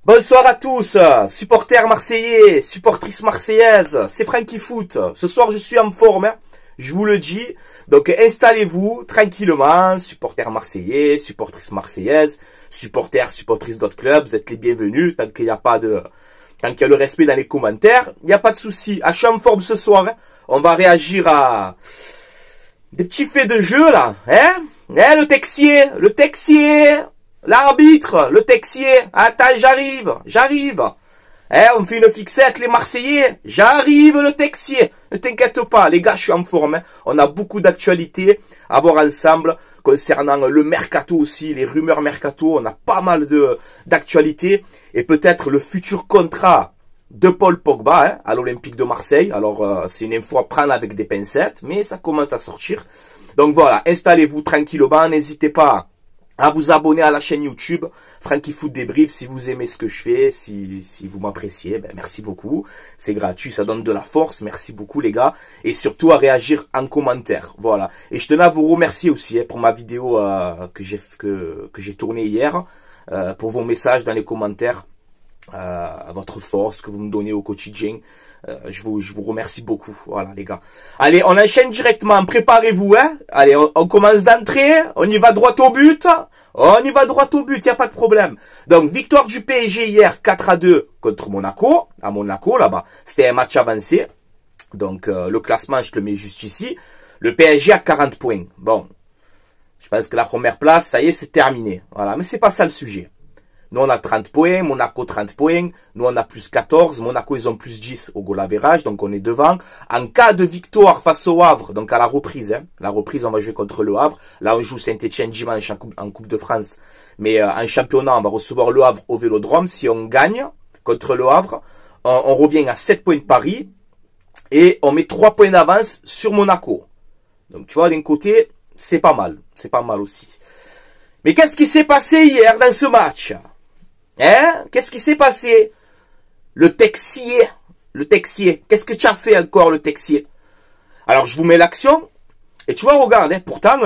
Bonsoir à tous, supporters marseillais, supportrices marseillaises, c'est Franky Foot. Ce soir je suis en forme, hein, je vous le dis. Donc installez-vous tranquillement, supporters marseillais, supportrices marseillaises, supportrices d'autres clubs, vous êtes les bienvenus. Tant qu'il n'y a pas de, tant qu'il y a le respect dans les commentaires, il n'y a pas de souci. Je suis en forme ce soir, hein. On va réagir à des petits faits de jeu là, hein, le Texier. L'arbitre, le Texier, attends, j'arrive. On fait une fixette, les Marseillais, j'arrive le Texier. Ne t'inquiète pas, les gars, je suis en forme. Hein. On a beaucoup d'actualités à voir ensemble concernant le mercato aussi, les rumeurs mercato. On a pas mal d'actualités et peut-être le futur contrat de Paul Pogba hein, à l'Olympique de Marseille. Alors, c'est une info à prendre avec des pincettes, mais ça commence à sortir. Donc voilà, installez-vous tranquillement, n'hésitez pas à vous abonner à la chaîne YouTube Franky Foot Débrief si vous aimez ce que je fais, si vous m'appréciez, ben merci beaucoup, c'est gratuit, ça donne de la force, merci beaucoup les gars, et surtout à réagir en commentaire, voilà. Et je tenais à vous remercier aussi hein, pour ma vidéo que j'ai tournée hier, pour vos messages dans les commentaires, à votre force que vous me donnez au quotidien. Je vous remercie beaucoup. Voilà les gars. Allez, on enchaîne directement. Préparez-vous. Hein. Allez, on commence d'entrée. On y va droit au but. Il n'y a pas de problème. Donc, victoire du PSG hier 4-2 contre Monaco. À Monaco, là-bas. C'était un match avancé. Donc, le classement, je te le mets juste ici. Le PSG a 40 points. Bon, je pense que la première place, ça y est, c'est terminé. Voilà, mais c'est pas ça le sujet. Nous, on a 30 points, Monaco 30 points, nous, on a plus 14, Monaco, ils ont plus 10 au goal average, donc on est devant. En cas de victoire face au Havre, donc à la reprise, hein, la reprise, on va jouer contre le Havre. Là, on joue Saint-Etienne dimanche en Coupe de France, mais en championnat, on va recevoir le Havre au Vélodrome. Si on gagne contre le Havre, on revient à 7 points de Paris et on met 3 points d'avance sur Monaco. Donc, tu vois, d'un côté, c'est pas mal aussi. Mais qu'est-ce qui s'est passé hier dans ce match? Hein? Qu'est-ce qui s'est passé? Le Texier. Qu'est-ce que tu as fait encore, le Texier? Alors, je vous mets l'action. Et tu vois, regarde, hein, pourtant,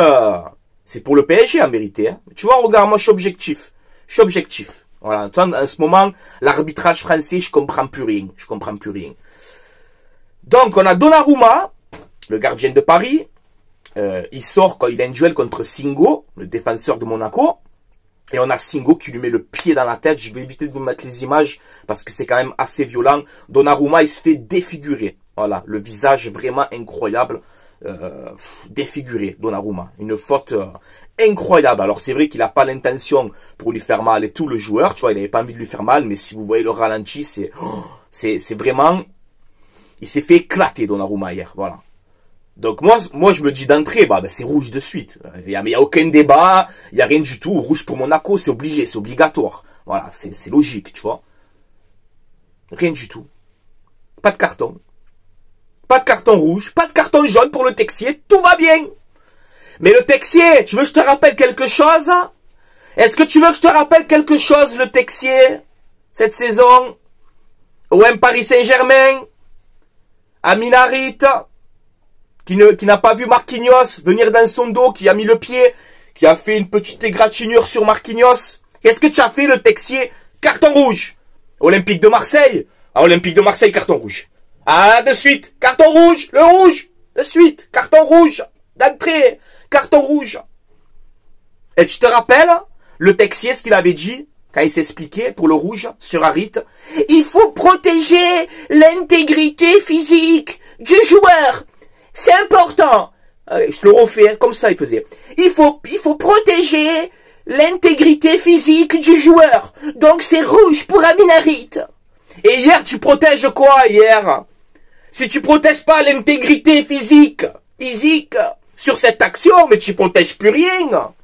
c'est pour le PSG en vérité. Hein. Tu vois, regarde, moi, je suis objectif. Voilà, en ce moment, l'arbitrage français, je comprends plus rien. Donc, on a Donnarumma, le gardien de Paris. Il sort quand il a un duel contre Singo, le défenseur de Monaco. Et on a Singo qui lui met le pied dans la tête. Je vais éviter de vous mettre les images parce que c'est quand même assez violent. Donnarumma, il se fait défigurer. Voilà, le visage vraiment incroyable. Défiguré, Donnarumma. Une faute incroyable. Alors c'est vrai qu'il n'a pas l'intention pour lui faire mal et tout, le joueur. Tu vois, il n'avait pas envie de lui faire mal. Mais si vous voyez le ralenti, c'est vraiment... Il s'est fait éclater, Donnarumma, hier. Voilà. Donc moi je me dis d'entrée, ben c'est rouge de suite. Il y a aucun débat, il n'y a rien du tout. Rouge pour Monaco, c'est obligé, c'est obligatoire. Voilà, c'est logique, tu vois. Rien du tout. Pas de carton. Pas de carton rouge, pas de carton jaune pour le Texier, tout va bien. Mais le Texier, tu veux que je te rappelle quelque chose? Est-ce que tu veux que je te rappelle quelque chose, le Texier? Cette saison, OM Paris Saint-Germain, Amin Harit, qui n'a pas vu Marquinhos venir dans son dos, qui a mis le pied, qui a fait une petite égratignure sur Marquinhos. Qu'est-ce que tu as fait, le Texier? Carton rouge. Olympique de Marseille. Ah, Olympique de Marseille, carton rouge. Ah, de suite. Carton rouge. Le rouge. De suite. Carton rouge. D'entrée. Carton rouge. Et tu te rappelles, le Texier, ce qu'il avait dit, quand il s'expliquait pour le rouge, sur Harit. Il faut protéger l'intégrité physique du joueur. C'est important. Je le refais, comme ça il faisait. Il faut protéger l'intégrité physique du joueur. Donc c'est rouge pour Amin Harit. Et hier, tu protèges quoi, hier? Si tu protèges pas l'intégrité physique sur cette action, mais tu protèges plus rien.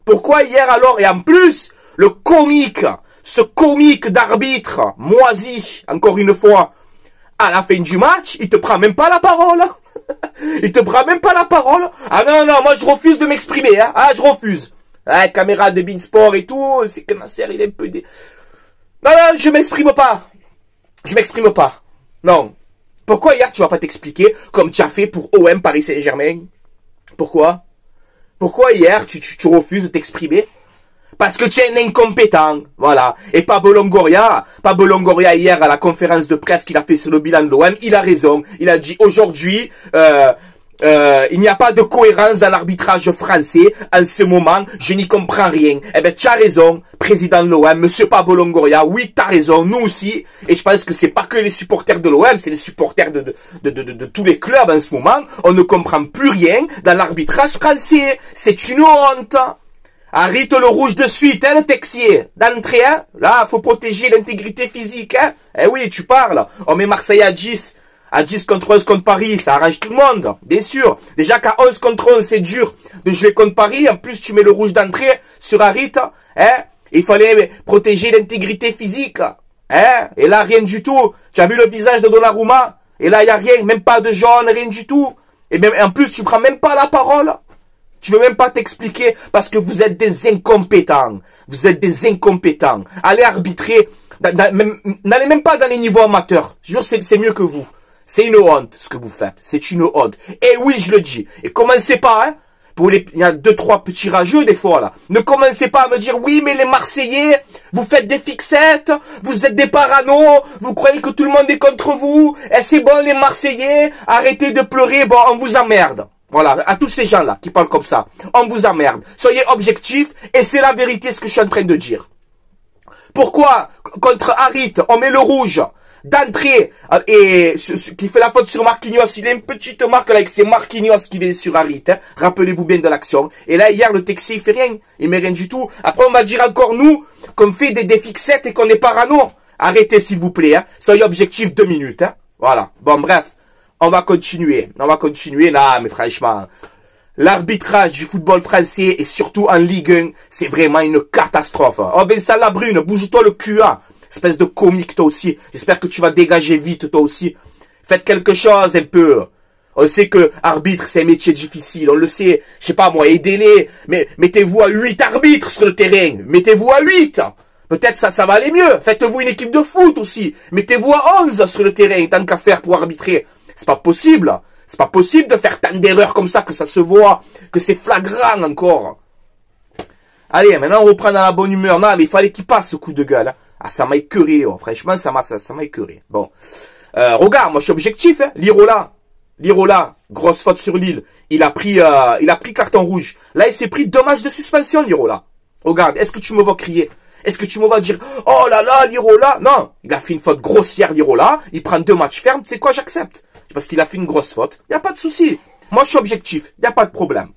Pourquoi hier alors? Et en plus, ce comique d'arbitre, moisi, encore une fois, à la fin du match, il te prend même pas la parole. Ah non, moi je refuse de m'exprimer. Hein. Ah, je refuse. Ah, caméra de Beansport et tout, c'est que Nasser, il est un peu... Non, je m'exprime pas. Non. Pourquoi hier tu vas pas t'expliquer comme tu as fait pour OM Paris Saint-Germain? Pourquoi hier tu refuses de t'exprimer? Parce que tu es un incompétent, voilà. Et Pablo Longoria hier à la conférence de presse qu'il a fait sur le bilan de l'OM, il a raison. Il a dit aujourd'hui, il n'y a pas de cohérence dans l'arbitrage français. En ce moment, je n'y comprends rien. Eh ben, tu as raison, président de l'OM, monsieur Pablo Longoria. Oui, tu as raison, nous aussi. Et je pense que c'est pas que les supporters de l'OM, c'est les supporters de tous les clubs en ce moment. On ne comprend plus rien dans l'arbitrage français. C'est une honte. Arrête le rouge de suite, hein, le Texier. D'entrée, hein. Là, faut protéger l'intégrité physique, hein. Eh oui, tu parles. On met Marseille à 10. À 10 contre 11 contre Paris, ça arrange tout le monde, bien sûr. Déjà qu'à 11 contre 11, c'est dur de jouer contre Paris. En plus, tu mets le rouge d'entrée sur Harit, hein. Il fallait protéger l'intégrité physique, hein. Et là, rien du tout. Tu as vu le visage de Donnarumma? Et là, il n'y a rien, même pas de jaune, rien du tout. Et même, en plus, tu prends même pas la parole. Tu veux même pas t'expliquer parce que vous êtes des incompétents. Vous êtes des incompétents. Allez arbitrer. N'allez même pas dans les niveaux amateurs. Je jure, c'est mieux que vous. C'est une honte, ce que vous faites. C'est une honte. Et oui, je le dis. Et commencez pas, hein. Il y a 2-3 petits rageux, des fois, là. Ne commencez pas à me dire, oui, mais les Marseillais, vous faites des fixettes, vous êtes des paranos, vous croyez que tout le monde est contre vous, et c'est bon, les Marseillais, arrêtez de pleurer, bon, on vous emmerde. Voilà, à tous ces gens-là qui parlent comme ça, on vous emmerde. Soyez objectifs, et c'est la vérité ce que je suis en train de dire. Pourquoi, contre Harit, on met le rouge d'entrée, et qui fait la faute sur Marquinhos, il a une petite marque là avec c'est Marquinhos qui vient sur Harit, hein. Rappelez-vous bien de l'action. Et là, hier, le Texier, il fait rien, il met rien du tout. Après, on va dire encore, nous, qu'on fait des fixettes et qu'on est parano. Arrêtez, s'il vous plaît, hein. Soyez objectifs 2 minutes, hein. Voilà. Bon, bref. On va continuer. Là, mais franchement, l'arbitrage du football français et surtout en Ligue 1, c'est vraiment une catastrophe. Oh, Vincent Labrune, bouge-toi le cul, hein. Espèce de comique, toi aussi. J'espère que tu vas dégager vite, toi aussi. Faites quelque chose, un peu. On sait que arbitre, c'est un métier difficile. On le sait. Je sais pas, moi, aidez-les. Mais mettez-vous à 8 arbitres sur le terrain. Mettez-vous à 8. Peut-être ça va aller mieux. Faites-vous une équipe de foot aussi. Mettez-vous à 11 sur le terrain, tant qu'à faire pour arbitrer. C'est pas possible. C'est pas possible de faire tant d'erreurs comme ça, que ça se voit, que c'est flagrant encore. Allez, maintenant on reprend dans la bonne humeur. Non, mais il fallait qu'il passe ce coup de gueule. Hein. Ah, ça m'a écœuré, oh. Franchement, ça m'a écœuré. Bon. Regarde, moi je suis objectif, hein. Lirola, grosse faute sur Lille. Il a pris carton rouge. Là, il s'est pris 2 matchs de suspension, Lirola. Regarde, est-ce que tu me vas crier? Est-ce que tu me vas dire, oh là là, Lirola? Non, il a fait une faute grossière, Lirola. Il prend 2 matchs fermes, tu sais quoi, j'accepte. Parce qu'il a fait une grosse faute. Il n'y a pas de souci. Moi, je suis objectif. Il n'y a pas de problème.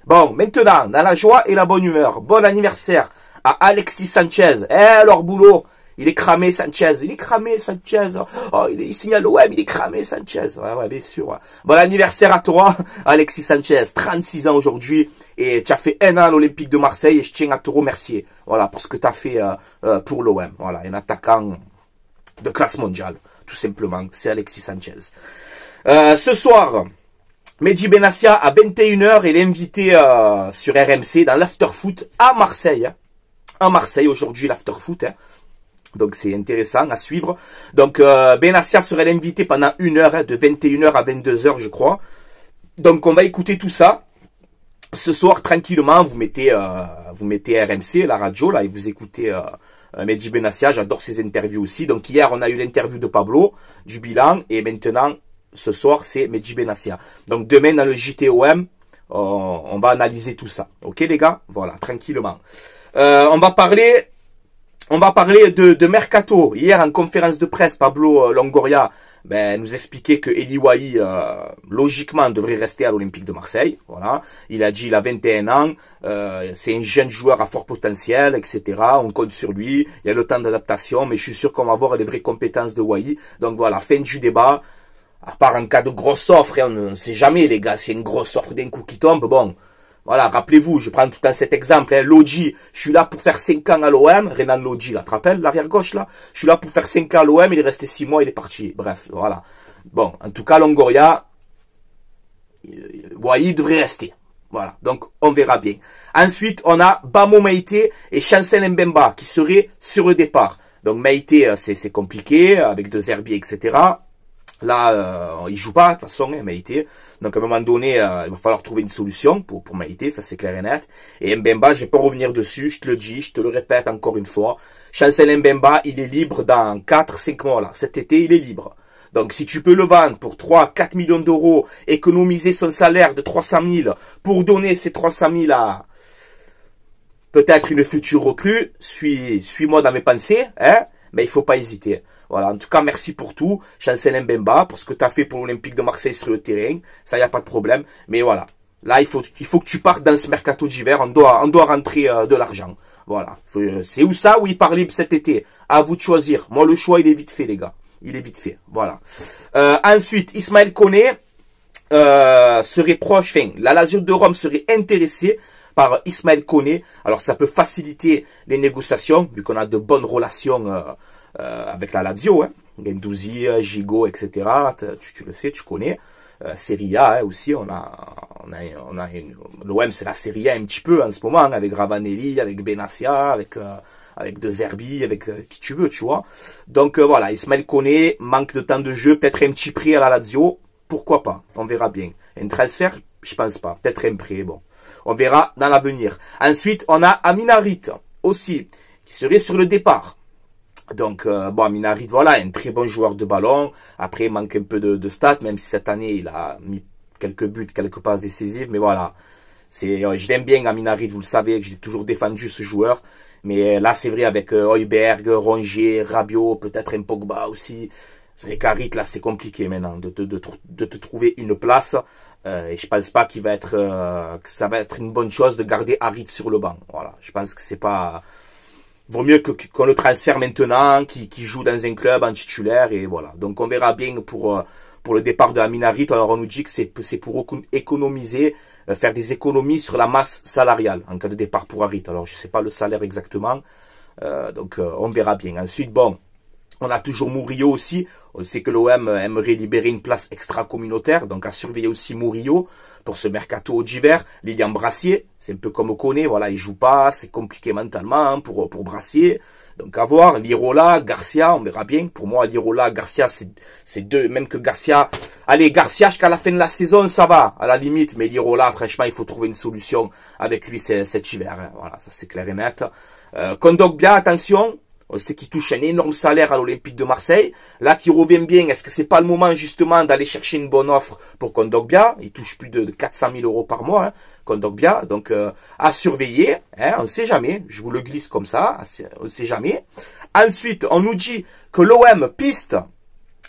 Bon, maintenant, dans la joie et la bonne humeur, bon anniversaire à Alexis Sanchez. Leur boulot, il est cramé, Sanchez. Il est cramé, Sanchez. Oh, il signe à l'OM, il est cramé, Sanchez. Ouais, bien sûr. Ouais. Bon anniversaire à toi, Alexis Sanchez. 36 ans aujourd'hui. Et tu as fait 1 an à l'Olympique de Marseille. Et je tiens à te remercier. Voilà, pour ce que tu as fait pour l'OM. Voilà, un attaquant de classe mondiale. Tout simplement. C'est Alexis Sanchez. Ce soir, Mehdi Benassia à 21 h, il est invité sur RMC dans l'after-foot à Marseille. Hein. À Marseille, aujourd'hui, l'after-foot. Hein. Donc, c'est intéressant à suivre. Donc, Benassia serait l'invité pendant 1 heure, hein, de 21 h à 22 h, je crois. Donc, on va écouter tout ça. Ce soir, tranquillement, vous mettez RMC, la radio, là, et vous écoutez Mehdi Benassia. J'adore ses interviews aussi. Donc, hier, on a eu l'interview de Pablo, du bilan, et maintenant, ce soir, c'est Mehdi Benassia. Donc, demain, dans le JTOM, on va analyser tout ça. Ok, les gars? Voilà, tranquillement. On va parler de Mercato. Hier, en conférence de presse, Pablo Longoria nous expliquait que Eli Wahi, logiquement, devrait rester à l'Olympique de Marseille. Voilà. Il a dit il a 21 ans, c'est un jeune joueur à fort potentiel, etc. On compte sur lui. Il y a le temps d'adaptation, mais je suis sûr qu'on va voir les vraies compétences de Wahi. Donc voilà, fin du débat. À part en cas de grosse offre, on ne sait jamais, les gars, c'est une grosse offre d'un coup qui tombe, bon. Voilà, rappelez-vous, je prends tout le temps cet exemple, hein, Lodji, je suis là pour faire 5 ans à l'OM, Renan Lodji, là, tu te rappelles, l'arrière-gauche, là? Je suis là pour faire 5 ans à l'OM, il est resté 6 mois, il est parti. Bref, voilà. Bon, en tout cas, Longoria, il devrait rester. Voilà, donc on verra bien. Ensuite, on a Bamo Meïté et Chancel Mbemba qui seraient sur le départ. Donc Meïté, c'est compliqué, avec 2 herbiers, etc. Là, il joue pas, de toute façon, hein, Meïté. Donc, à un moment donné, il va falloir trouver une solution pour Meïté, ça c'est clair et net. Et Mbemba, je vais pas revenir dessus, je te le dis, je te le répète encore une fois. Chancel Mbemba, il est libre dans 4-5 mois, là. Cet été, il est libre. Donc, si tu peux le vendre pour 3-4 millions d'euros, économiser son salaire de 300 000 pour donner ces 300 000 à peut-être une future recrue, suis-moi dans mes pensées, hein, mais il faut pas hésiter. Voilà, en tout cas, merci pour tout, Chancel Mbemba, pour ce que tu as fait pour l'Olympique de Marseille sur le terrain. Ça, y a pas de problème. Mais voilà, là, il faut que tu partes dans ce mercato d'hiver. On doit rentrer de l'argent. Voilà, c'est où ça, où il part libre cet été. À vous de choisir. Moi, le choix, il est vite fait, les gars. Il est vite fait. Voilà. Ensuite, Ismaël Koné serait proche. Enfin, la Lazio de Rome serait intéressée par Ismaël Koné. Alors, ça peut faciliter les négociations, vu qu'on a de bonnes relations avec la Lazio, hein. Guendouzi, Gigot, etc. Tu le sais, tu connais. Serie A, hein, aussi, l'OM c'est la Serie A un petit peu en ce moment, hein, avec Ravanelli, avec Benassia, avec De Zerbi, avec qui tu veux, tu vois. Donc voilà, Ismaël Koné, manque de temps de jeu, peut-être un petit prix à la Lazio, pourquoi pas, on verra bien. Un transfert, je pense pas, peut-être un prêt, bon. On verra dans l'avenir. Ensuite, on a Amin Harit, aussi, qui serait sur le départ. Donc, bon, Amin Harit, voilà, un très bon joueur de ballon. Après, il manque un peu de stats, même si cette année, il a mis quelques buts, quelques passes décisives. Mais voilà, je l'aime bien, Amin Harit, vous le savez, que j'ai toujours défendu ce joueur. Mais là, c'est vrai, avec Højbjerg, Rongier, Rabiot, peut-être un Pogba aussi. C'est vrai qu'Harit, là, c'est compliqué maintenant de te trouver une place. Et je pense pas qu'il va être, que ça va être une bonne chose de garder Harit sur le banc. Voilà, je pense que c'est pas... Vaut mieux qu'on le transfère maintenant, qui joue dans un club en titulaire, et voilà. Donc on verra bien pour le départ de Amin Harit. Alors on nous dit que c'est pour économiser, faire des économies sur la masse salariale en cas de départ pour Harit. Alors je sais pas le salaire exactement, donc on verra bien. Ensuite, bon, on a toujours Murillo aussi. On sait que l'OM aimerait libérer une place extra-communautaire, donc à surveiller aussi Murillo pour ce mercato d'hiver. Lilian Brassier, c'est un peu comme Koné, voilà, il joue pas, c'est compliqué mentalement, hein, pour Brassier. Donc à voir, Lirola, Garcia, on verra bien. Pour moi, Lirola, Garcia, c'est deux, même que Garcia... Allez, Garcia, jusqu'à la fin de la saison, ça va, à la limite, mais Lirola, franchement, il faut trouver une solution avec lui cet hiver, hein. Voilà, ça c'est clair et net. Kondogbia, attention. On sait qu'il touche un énorme salaire à l'Olympique de Marseille. Là, qui revient bien, est-ce que c'est pas le moment justement d'aller chercher une bonne offre pour Kondogbia? Il touche plus de 400 000 euros par mois, hein, Kondogbia. Donc, à surveiller, hein, on ne sait jamais. Je vous le glisse comme ça, on ne sait jamais. Ensuite, on nous dit que l'OM piste,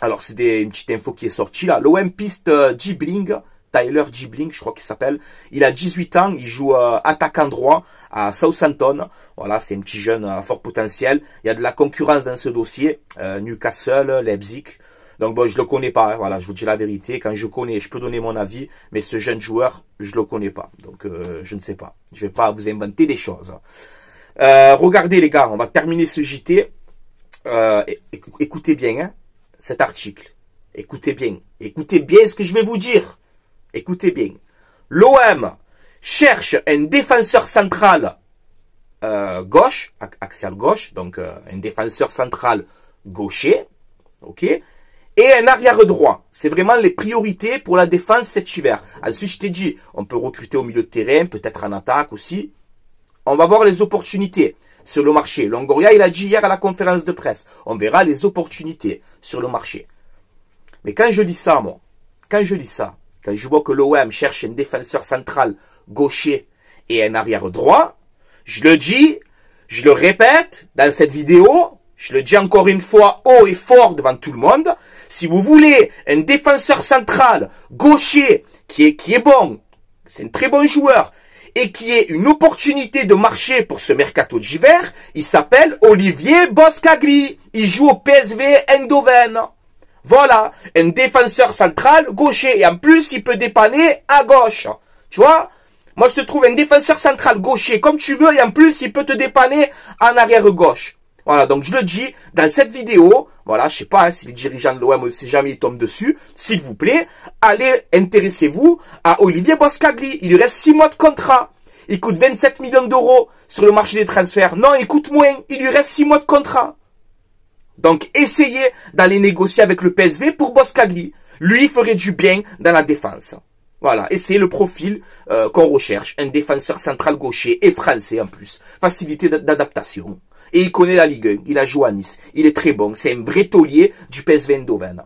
alors c'est une petite info qui est sortie là, l'OM piste Djibling, Tyler Djibling, je crois qu'il s'appelle. Il a 18 ans, il joue attaquant droit à Southampton. Voilà, c'est un petit jeune à fort potentiel. Il y a de la concurrence dans ce dossier. Newcastle, Leipzig. Donc bon, je le connais pas, hein, voilà, je vous dis la vérité. Quand je connais, je peux donner mon avis, mais ce jeune joueur, je le connais pas. Donc je ne sais pas. Je vais pas vous inventer des choses. Regardez les gars, on va terminer ce JT. Écoutez bien, hein, cet article. Écoutez bien ce que je vais vous dire. Écoutez bien, l'OM cherche un défenseur central gauche, axial gauche, donc un défenseur central gaucher, ok, et un arrière droit. C'est vraiment les priorités pour la défense cet hiver. Ensuite, je t'ai dit, on peut recruter au milieu de terrain, peut-être en attaque aussi. On va voir les opportunités sur le marché. Longoria, il a dit hier à la conférence de presse, on verra les opportunités sur le marché. Mais quand je lis ça, moi, quand je vois que l'OM cherche un défenseur central gaucher et un arrière droit, je le dis, je le répète dans cette vidéo, je le dis encore une fois haut et fort devant tout le monde, si vous voulez un défenseur central gaucher qui est bon, c'est un très bon joueur, et qui est une opportunité de marché pour ce mercato d'hiver, il s'appelle Olivier Boskagli. Il joue au PSV Eindhoven. Voilà, un défenseur central gaucher, et en plus il peut dépanner à gauche, tu vois. Moi je te trouve un défenseur central gaucher comme tu veux, et en plus il peut te dépanner en arrière gauche. Voilà, donc je le dis dans cette vidéo, voilà, je sais pas, hein, si les dirigeants de l'OM, si jamais ils tombent dessus, s'il vous plaît, allez, intéressez-vous à Olivier Boskagli. Il lui reste 6 mois de contrat, il coûte 27 millions d'euros sur le marché des transferts. Non, il coûte moins, il lui reste 6 mois de contrat. Donc, essayez d'aller négocier avec le PSV pour Boskagli. Lui, il ferait du bien dans la défense. Voilà, et c'est le profil qu'on recherche. Un défenseur central gaucher et français en plus. Facilité d'adaptation. Et il connaît la Ligue 1. Il a joué à Nice. Il est très bon. C'est un vrai taulier du PSV Eindhoven.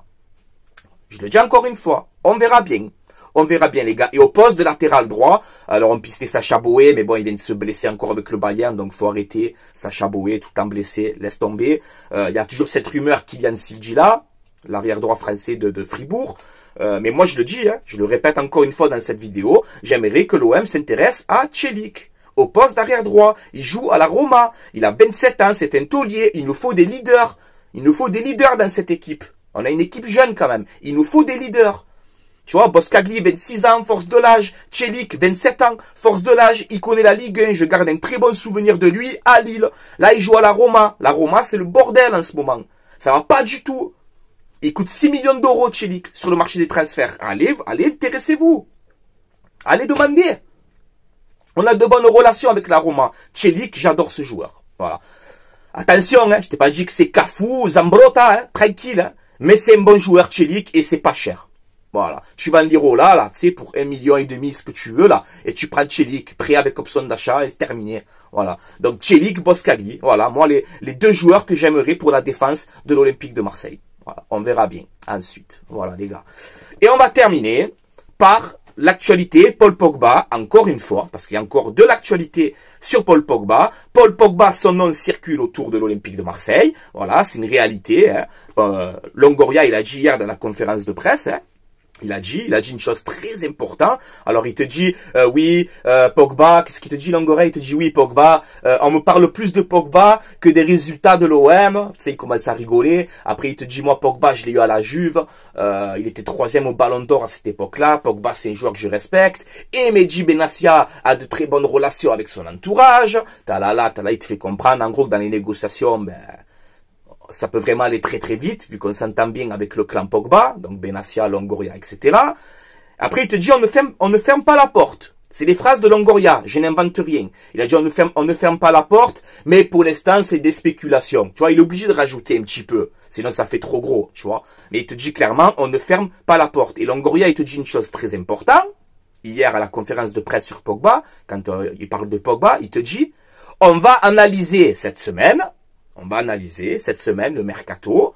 Je le dis encore une fois. On verra bien. On verra bien, les gars. Et au poste de latéral droit, alors on pistait Sacha Boey, mais bon, il vient de se blesser encore avec le Bayern, donc faut arrêter. Sacha Boey, tout en blessé, laisse tomber. Il y a toujours cette rumeur Kylian Silgila, l'arrière droit français de Fribourg. Mais moi, je le dis, hein, je le répète encore une fois dans cette vidéo, j'aimerais que l'OM s'intéresse à Celik. Au poste d'arrière droit, il joue à la Roma. Il a 27 ans, c'est un taulier. Il nous faut des leaders. Il nous faut des leaders dans cette équipe. On a une équipe jeune quand même. Il nous faut des leaders. Tu vois, Boskagli, 26 ans, force de l'âge. Celik, 27 ans, force de l'âge. Il connaît la Ligue 1. Je garde un très bon souvenir de lui à Lille. Là, il joue à la Roma. La Roma, c'est le bordel en ce moment. Ça va pas du tout. Il coûte 6 millions d'euros, Celik, sur le marché des transferts. Allez, intéressez-vous. Allez demander. On a de bonnes relations avec la Roma. Celik, j'adore ce joueur. Voilà. Attention, hein, je t'ai pas dit que c'est Cafou, Zambrotta, hein, tranquille. Hein, mais c'est un bon joueur, Celik, et c'est pas cher. Voilà. Tu vas en lire là, tu sais, pour 1,5 million, ce que tu veux, là. Et tu prends Celik, prêt avec option d'achat, et c'est terminé. Voilà. Donc, Celik, Boskagli. Voilà. Moi, les deux joueurs que j'aimerais pour la défense de l'Olympique de Marseille. Voilà. On verra bien. Ensuite. Voilà, les gars. Et on va terminer par l'actualité, Paul Pogba, encore une fois, parce qu'il y a encore de l'actualité sur Paul Pogba. Paul Pogba, son nom circule autour de l'Olympique de Marseille. Voilà, c'est une réalité. Hein. Longoria, il a dit hier dans la conférence de presse, hein, il a dit une chose très importante. Alors il te dit oui, Pogba, qu'est-ce qu'il te dit Longoria? Il te dit oui, Pogba, on me parle plus de Pogba que des résultats de l'OM. Tu sais, il commence à rigoler. Après il te dit moi Pogba, je l'ai eu à la Juve, il était 3e au Ballon d'Or à cette époque-là. Pogba, c'est un joueur que je respecte. Et Mehdi Benassia a de très bonnes relations avec son entourage. Talala, il te fait comprendre en gros que dans les négociations, ben ça peut vraiment aller très très vite, vu qu'on s'entend bien avec le clan Pogba, donc Benassia, Longoria, etc. Après, il te dit, on ne ferme pas la porte. C'est les phrases de Longoria, je n'invente rien. Il a dit, on ne ferme pas la porte, mais pour l'instant, c'est des spéculations. Tu vois, il est obligé de rajouter un petit peu, sinon ça fait trop gros, tu vois. Mais il te dit clairement, on ne ferme pas la porte. Et Longoria, il te dit une chose très importante, hier à la conférence de presse sur Pogba, quand il parle de Pogba, il te dit, on va analyser cette semaine le mercato.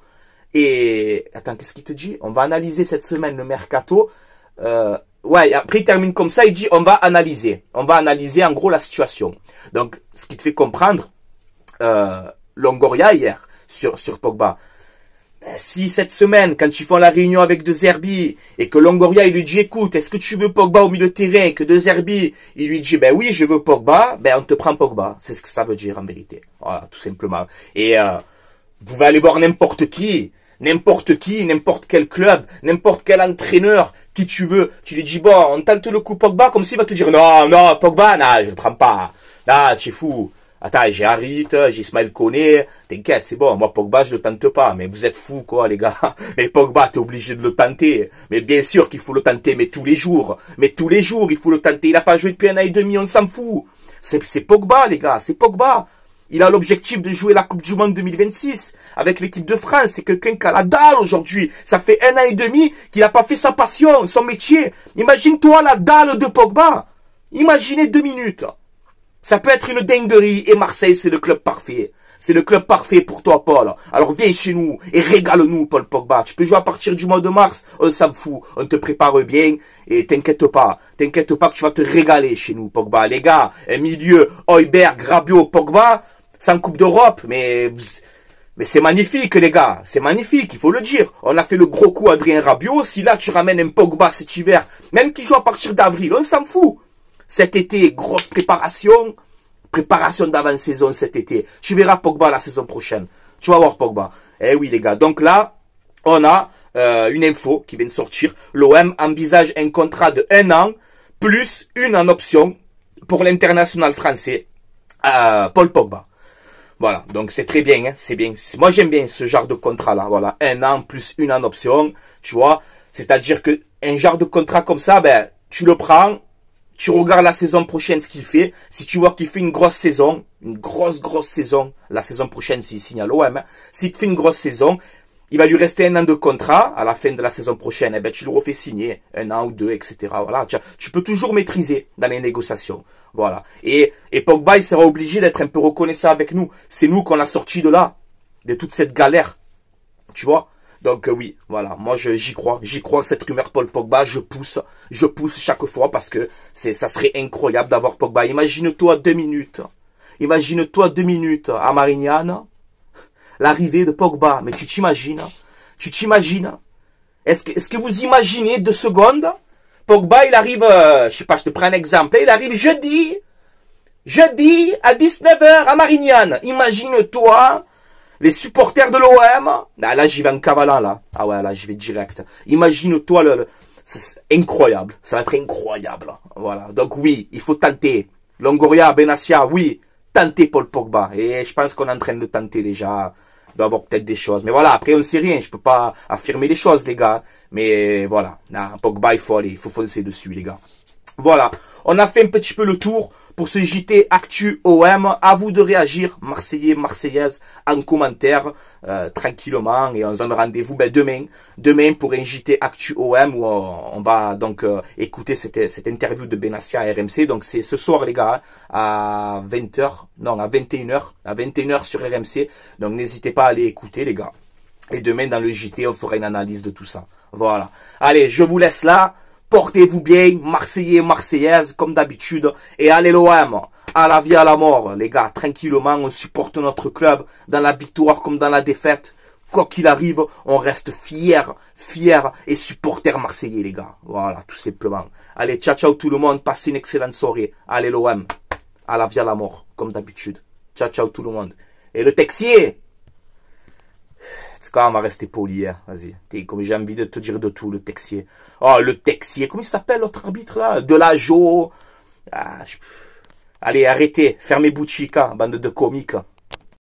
Et attends, qu'est-ce qu'il te dit? On va analyser cette semaine le mercato. Ouais, après il termine comme ça, il dit on va analyser en gros la situation. Donc, ce qui te fait comprendre, Longoria hier sur Pogba. Si cette semaine, quand ils font la réunion avec De Zerbi, et que Longoria, il lui dit, écoute, est-ce que tu veux Pogba au milieu de terrain, et que De Zerbi, il lui dit, ben oui, je veux Pogba, ben on te prend Pogba. C'est ce que ça veut dire en vérité. Voilà, tout simplement. Et vous pouvez aller voir n'importe quel club, n'importe quel entraîneur, qui tu veux. Tu lui dis, bon, on tente le coup Pogba, comme s'il va te dire, non, Pogba, non, je le prends pas. Là, tu es fou. Attends, j'ai Harit, j'ai Ismaël Koné, t'inquiète, c'est bon, moi Pogba je le tente pas, mais vous êtes fous quoi les gars, mais Pogba t'es obligé de le tenter, mais bien sûr qu'il faut le tenter, mais tous les jours il faut le tenter, il a pas joué depuis 1 an et demi, on s'en fout, c'est Pogba les gars, c'est Pogba, il a l'objectif de jouer la Coupe du Monde 2026 avec l'équipe de France, c'est quelqu'un qui a la dalle aujourd'hui, ça fait 1 an et demi qu'il a pas fait sa passion, son métier, imagine-toi la dalle de Pogba, imaginez 2 minutes. Ça peut être une dinguerie et Marseille, c'est le club parfait. C'est le club parfait pour toi, Paul. Alors viens chez nous et régale-nous, Paul Pogba. Tu peux jouer à partir du mois de mars, on s'en fout. On te prépare bien et t'inquiète pas que tu vas te régaler chez nous, Pogba. Les gars, un milieu, Højbjerg, Rabiot, Pogba, sans Coupe d'Europe, mais c'est magnifique, les gars. C'est magnifique, il faut le dire. On a fait le gros coup Adrien Rabiot. Si là, tu ramènes un Pogba cet hiver, même qui joue à partir d'avril, on s'en fout. Cet été, grosse préparation d'avant-saison cet été. Tu verras Pogba la saison prochaine. Tu vas voir Pogba. Eh oui les gars, donc là, on a une info qui vient de sortir. L'OM envisage un contrat de 1 an, plus une en option pour l'international français, Paul Pogba. Voilà, donc c'est très bien, hein, c'est bien. Moi j'aime bien ce genre de contrat-là, voilà. 1 an plus une en option, tu vois. C'est-à-dire que un genre de contrat comme ça, ben, tu le prends, Tu regardes la saison prochaine ce qu'il fait. Si tu vois qu'il fait une grosse saison, une grosse saison, la saison prochaine s'il signe à l'OM, hein, s'il te fait une grosse saison, il va lui rester 1 an de contrat à la fin de la saison prochaine. Eh ben, tu le refais signer 1 an ou 2, etc. Voilà. Tu peux toujours maîtriser dans les négociations. Voilà. Et Pogba, il sera obligé d'être un peu reconnaissant avec nous. C'est nous qu'on l'a sorti de là, de toute cette galère. Tu vois? Donc oui, voilà, moi j'y crois, cette rumeur Paul Pogba, je pousse chaque fois parce que ça serait incroyable d'avoir Pogba. Imagine-toi 2 minutes, à Marignane, l'arrivée de Pogba, mais tu t'imagines, est-ce que vous imaginez 2 secondes, Pogba il arrive, je sais pas, je te prends un exemple, il arrive jeudi à 19 h à Marignane, imagine-toi. Les supporters de l'OM, là j'y vais en cavalant là. Ah ouais, là j'y vais direct. Imagine-toi c'est incroyable. Ça va être incroyable. Voilà. Donc oui, il faut tenter. Longoria, Benassia, oui, tenter Paul Pogba. Et je pense qu'on est en train de tenter déjà. Il doit y avoir peut-être des choses. Mais voilà, après on ne sait rien. Je peux pas affirmer les choses, les gars. Mais voilà. Pogba, il faut aller. Il faut foncer dessus, les gars. Voilà, on a fait un petit peu le tour pour ce JT Actu OM. À vous de réagir, Marseillais, Marseillaises, en commentaire, tranquillement. Et on se donne rendez-vous demain pour un JT Actu OM où on va donc écouter cette interview de Benassia à RMC. Donc c'est ce soir, les gars, à 20h, non, à 21h, sur RMC. Donc n'hésitez pas à aller écouter, les gars. Et demain, dans le JT, on fera une analyse de tout ça. Voilà. Allez, je vous laisse là. Portez-vous bien, Marseillais, Marseillaises, comme d'habitude. Et allez l'OM, à la vie, à la mort. Les gars, tranquillement, on supporte notre club dans la victoire comme dans la défaite. Quoi qu'il arrive, on reste fiers et supporters marseillais, les gars. Voilà, tout simplement. Allez, ciao tout le monde. Passez une excellente soirée. Allez l'OM, à la vie, à la mort, comme d'habitude. Ciao tout le monde. Et le Texier, c'est quand on va rester poli, hein. Vas-y. Comme j'ai envie de te dire de tout, le Texier. Oh, le Texier. Comment il s'appelle, l'autre arbitre, là? Delageau. Allez, arrêtez. Fermez boutique, hein, bande de comiques.